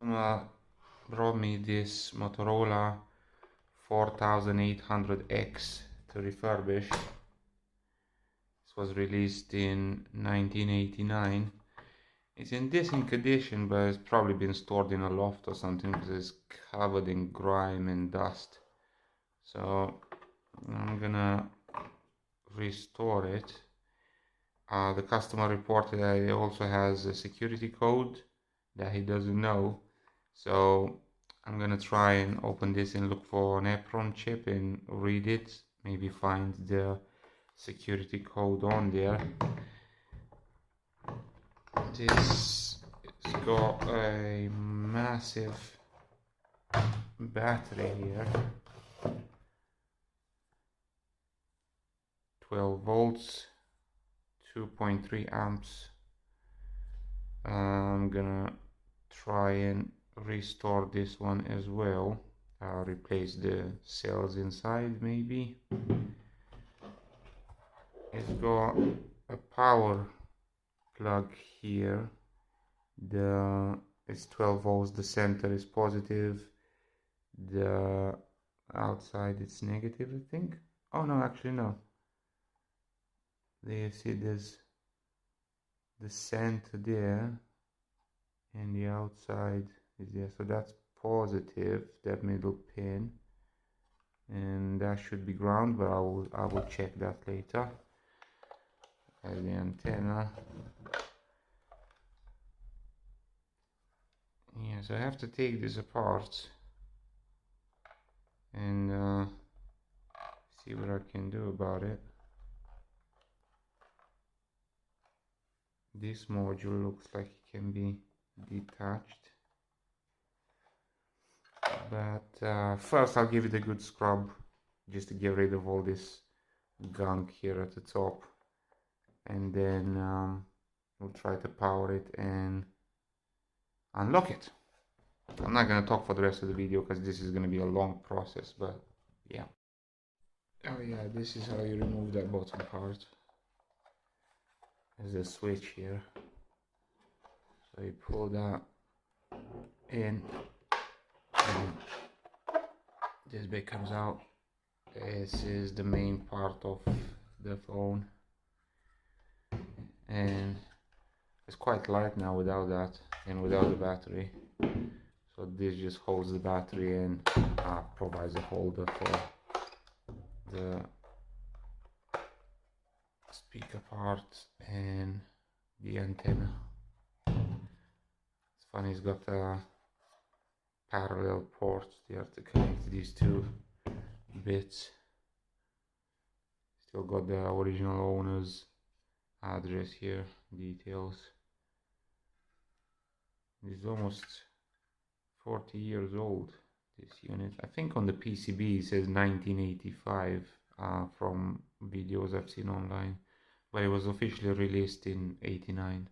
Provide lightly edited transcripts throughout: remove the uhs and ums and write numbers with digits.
Brought me this Motorola 4800X to refurbish. This was released in 1989. It's in decent condition, but it's probably been stored in a loft or something because it's covered in grime and dust. So I'm gonna restore it. The customer reported that it also has a security code that he doesn't know. So I'm gonna try and open this and look for an EPROM chip and read it. Maybe find the security code on there. This has got a massive battery here. 12 volts, 2.3 amps. I'm gonna try and restore this one as well. I'll replace the cells inside maybe. It's got a power plug here. It's 12 volts, the center is positive, the outside it's negative, I think. Oh no, actually no. There you see there's the center there and the outside is there, so that's positive, that middle pin, and that should be ground, but I will check that later. As the antenna. Yeah, so I have to take this apart and see what I can do about it. This module looks like it can be detached, but first I'll give it a good scrub just to get rid of all this gunk here at the top, and then we'll try to power it and unlock it. I'm not going to talk for the rest of the video because this is going to be a long process, but yeah. Oh yeah, this is how you remove that bottom part. There's a switch here, so you pull that in and this bit comes out. This is the main part of the phone, and it's quite light now without that and without the battery. So this just holds the battery and provides a holder for the speaker part and the antenna. It's funny, it's got a parallel port there to connect these two bits. Still got the original owner's address here, details. It's almost 40 years old, this unit. I think on the PCB it says 1985 from videos I've seen online, but it was officially released in 89.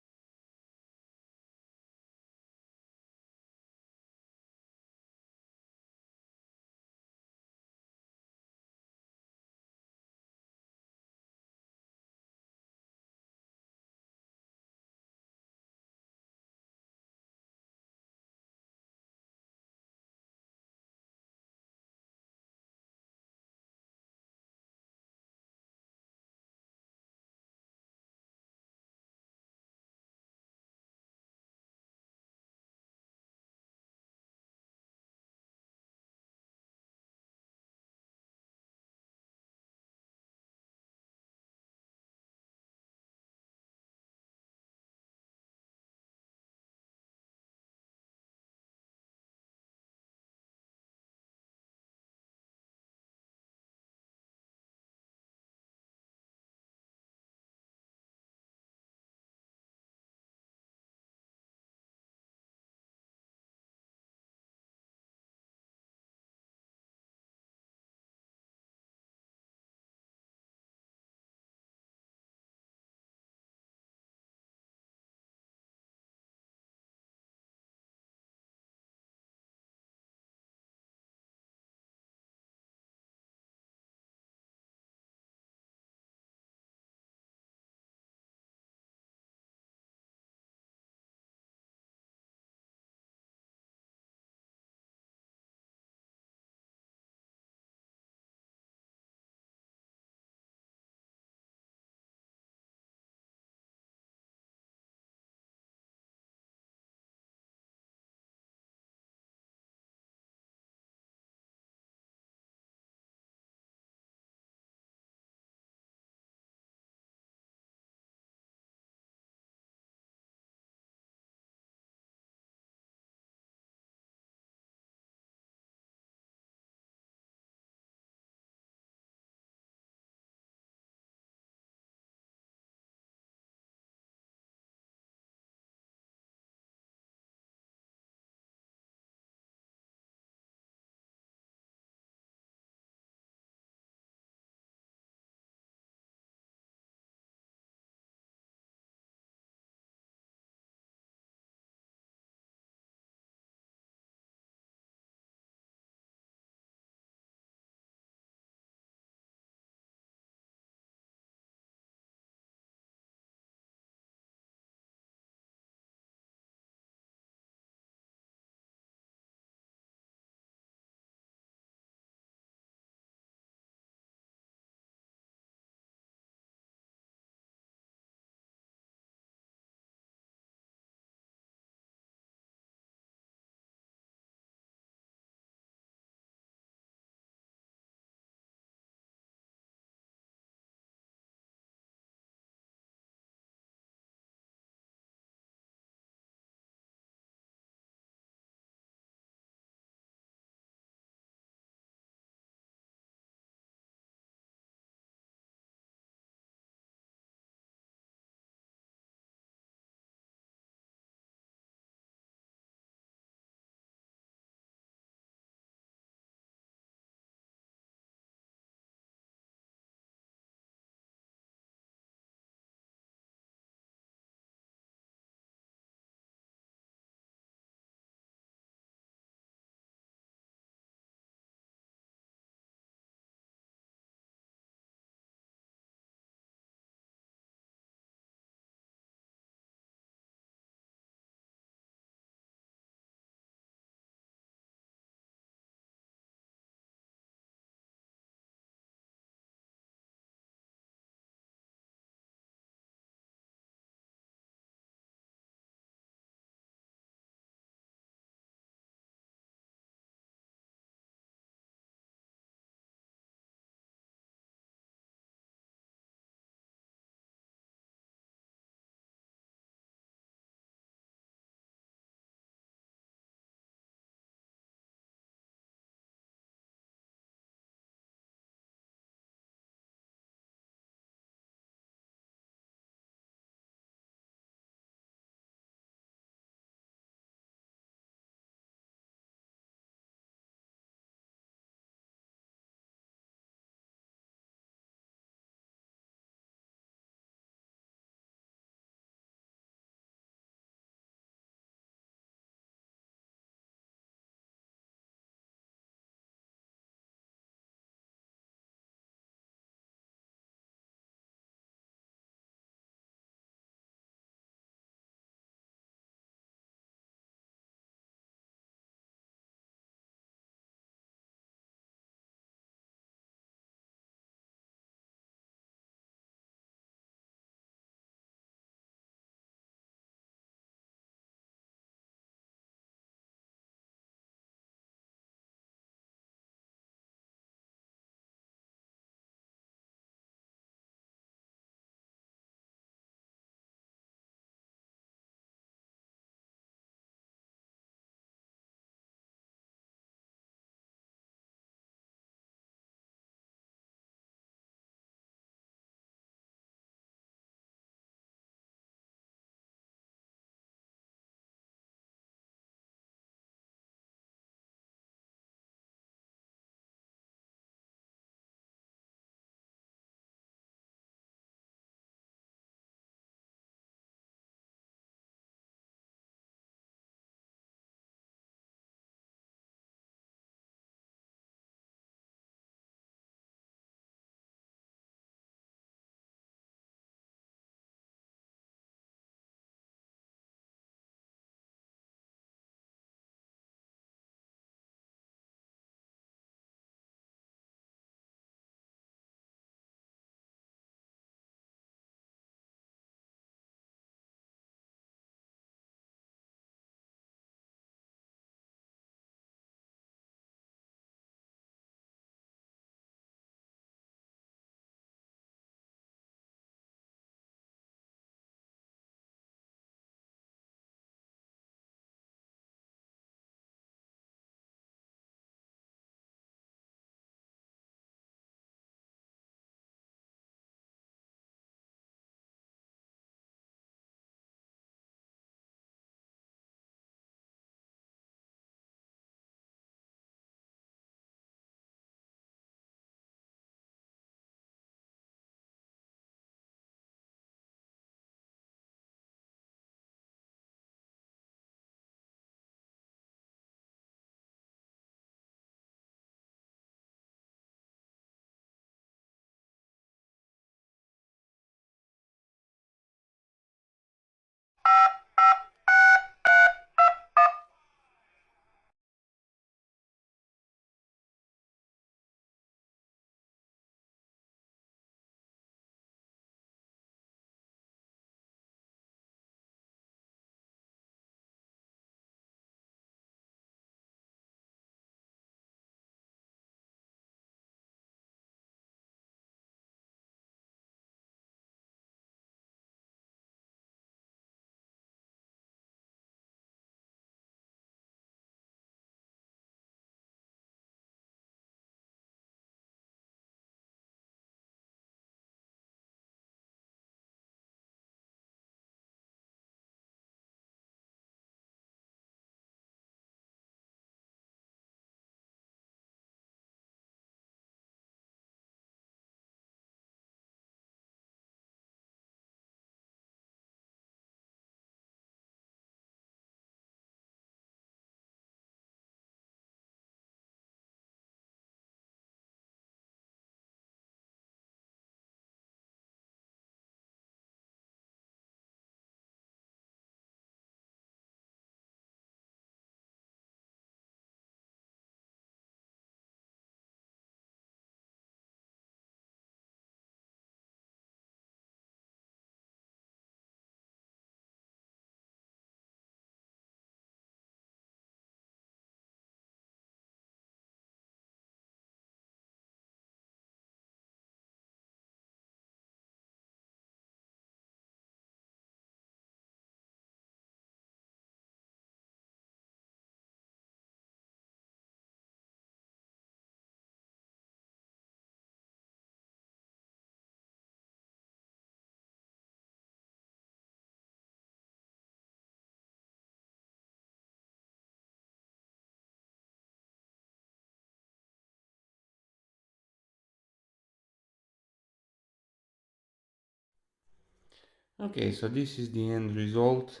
Okay, so this is the end result.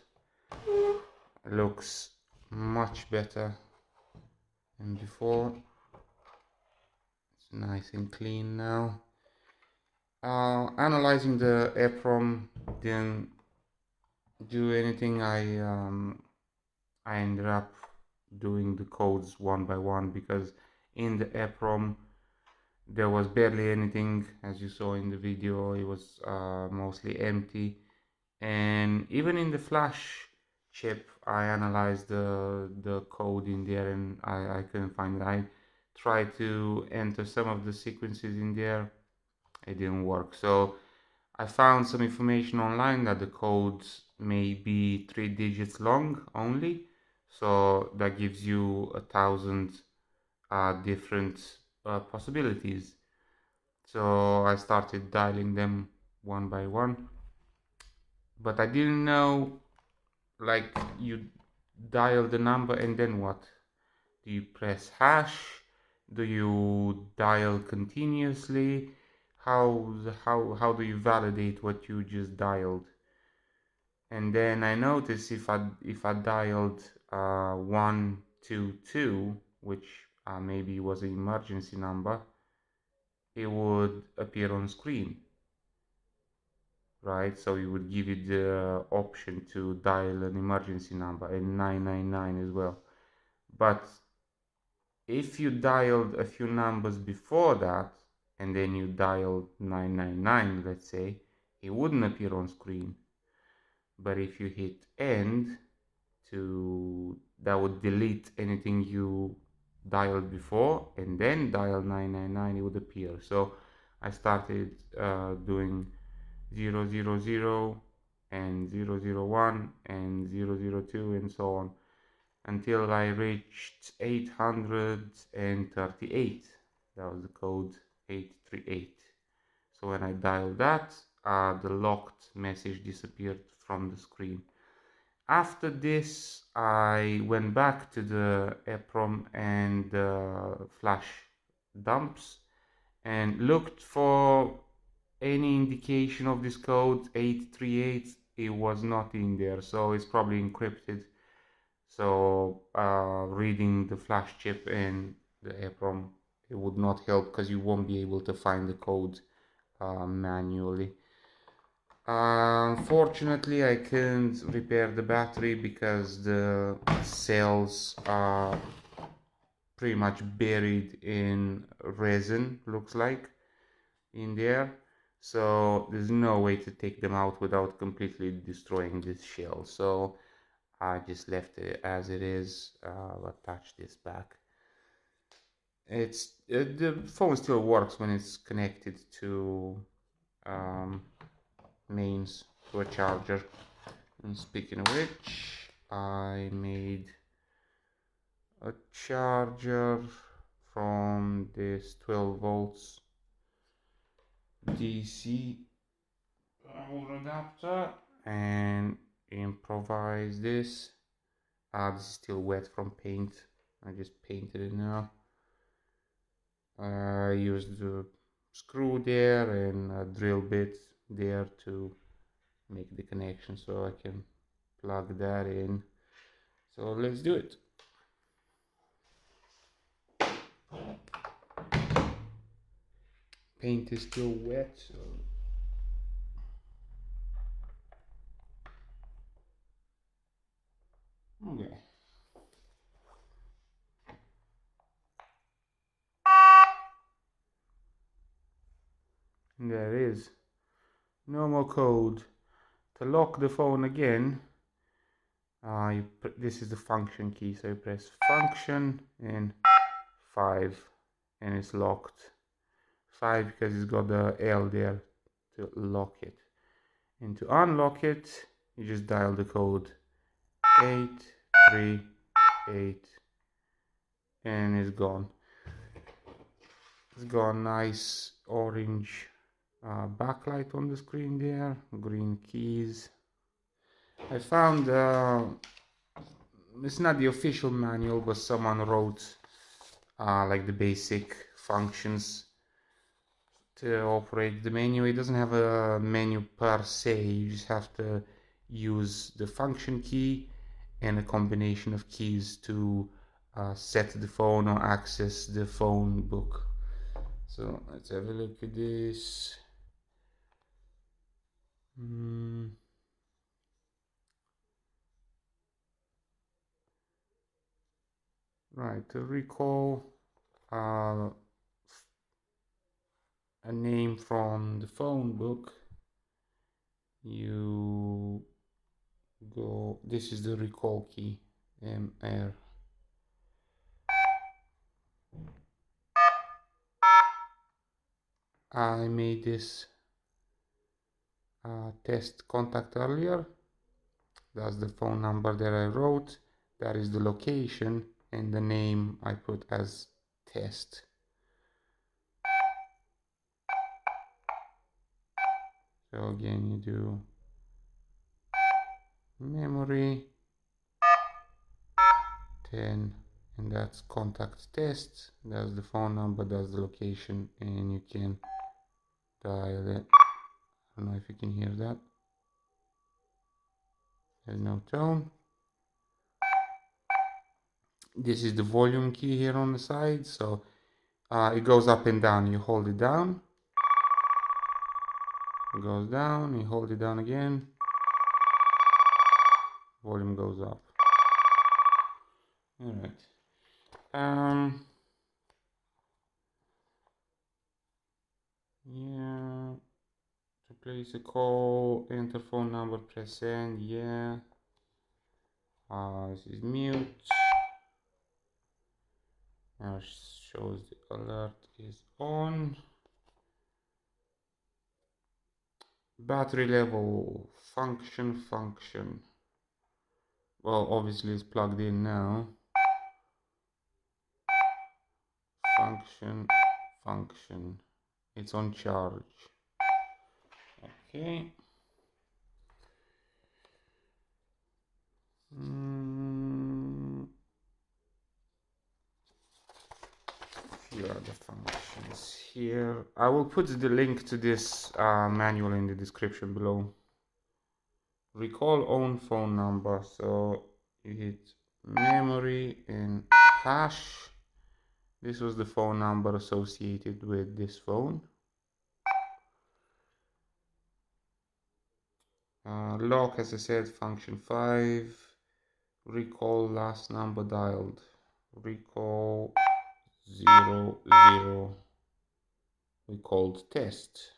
It looks much better than before. It's nice and clean now. Analyzing the EEPROM didn't do anything. I ended up doing the codes one by one because in the EEPROM there was barely anything. As you saw in the video, it was mostly empty. And even in the flash chip, I analyzed the code in there, and I couldn't find it. I tried to enter some of the sequences in there, it didn't work. So I found some information online that the codes may be 3 digits long only, so that gives you 1,000 different possibilities. So I started dialing them one by one, but I didn't know, like, you dial the number and then what? Do you press hash? Do you dial continuously? How do you validate what you just dialed? And then I noticed if I dialed 122, which maybe was an emergency number, it would appear on screen, right? So it would give you the option to dial an emergency number, and 999 as well. But if you dialed a few numbers before that and then you dialed 999, let's say, it wouldn't appear on screen. But if you hit end, that would delete anything you dialed before, and then dial 999, it would appear. So I started doing 000 and 001 and 002 and so on until I reached 838. That was the code 838. So when I dialed that, the locked message disappeared from the screen. After this, I went back to the EEPROM and the flash dumps and looked for any indication of this code 838. It was not in there, so it's probably encrypted. So reading the flash chip and the EEPROM, it would not help because you won't be able to find the code manually. Unfortunately, I couldn't repair the battery because the cells are pretty much buried in resin, looks like, in there. So there's no way to take them out without completely destroying this shell. So I just left it as it is. Attach this back. The phone still works when it's connected to mains, to a charger. And speaking of which, I made a charger from this 12 volts DC power adapter and improvise this. This is still wet from paint. I just painted it now. I used the screw there and a drill bit there to make the connection so I can plug that in. So let's do it. Paint is still wet, so okay. There it is. No more code. To lock the phone again, this is the function key, so you press function and 5 and it's locked. 5 because it's got the L there to lock it. And to unlock it, you just dial the code 838 and it's gone. It's got a nice orange backlight on the screen there, green keys. I found it's not the official manual, but someone wrote like the basic functions to operate the menu. It doesn't have a menu per se. You just have to use the function key and a combination of keys to set the phone or access the phone book. So let's have a look at this. Right, to recall a name from the phone book, you go, this is the recall key, MR. I made this test contact earlier. That's the phone number that I wrote. That is the location, and the name I put as test. So again, you do memory 10, and that's contact test. That's the phone number, that's the location, and you can dial it. I don't know if you can hear that. There's no tone. This is the volume key here on the side, so it goes up and down. You hold it down, it goes down, you hold it down again, volume goes up. All right. Yeah. To place a call, enter phone number, press send. Yeah. This is mute. Now shows the alert is on. Battery level, function. Well, obviously it's plugged in now. Function. It's on charge. Okay. Here are the functions here. I will put the link to this manual in the description below. Recall own phone number. So you hit memory and hash. This was the phone number associated with this phone. Lock, as I said, function 5. Recall last number dialed. Recall 00. We called test.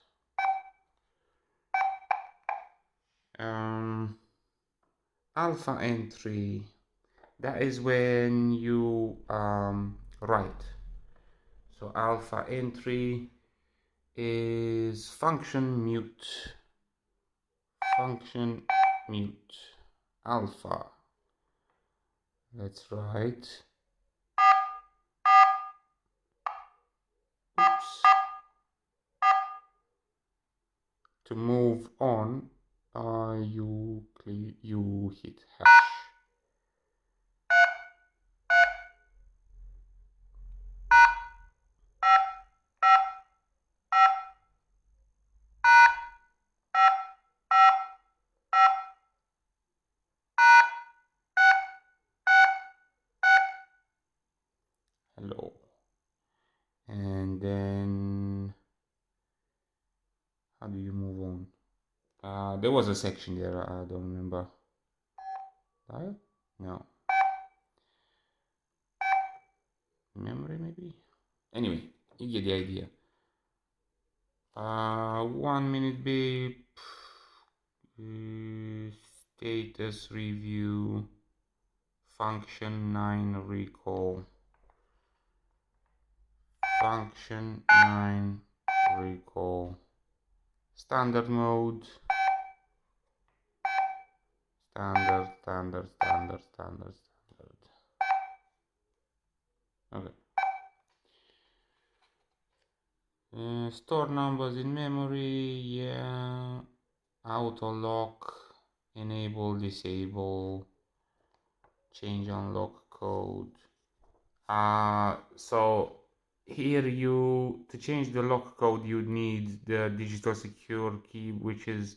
Alpha entry. That is when you write. So alpha entry is function mute. Alpha. Let's write. Oops. To move on, you hit hash. Hello. And then how do you move on? There was a section there, I don't remember. Dial? No. Memory maybe? Anyway, you get the idea. 1 minute beep. Status review. Function 9 recall. Function 9 recall. Standard mode. Standard. Okay. Store numbers in memory. Yeah. Auto lock. Enable, disable. Change unlock code. So here to change the lock code you need the digital secure key, which is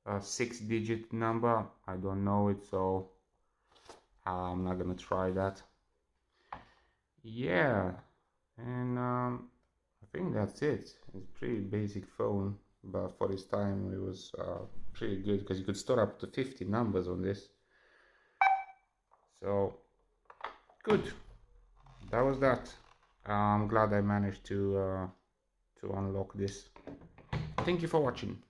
a 6-digit number. I don't know it, so I'm not gonna try that. Yeah, and I think that's it. It's a pretty basic phone, but for its time it was pretty good because you could store up to 50 numbers on this. So good. That was that. I'm glad I managed to unlock this. Thank you for watching.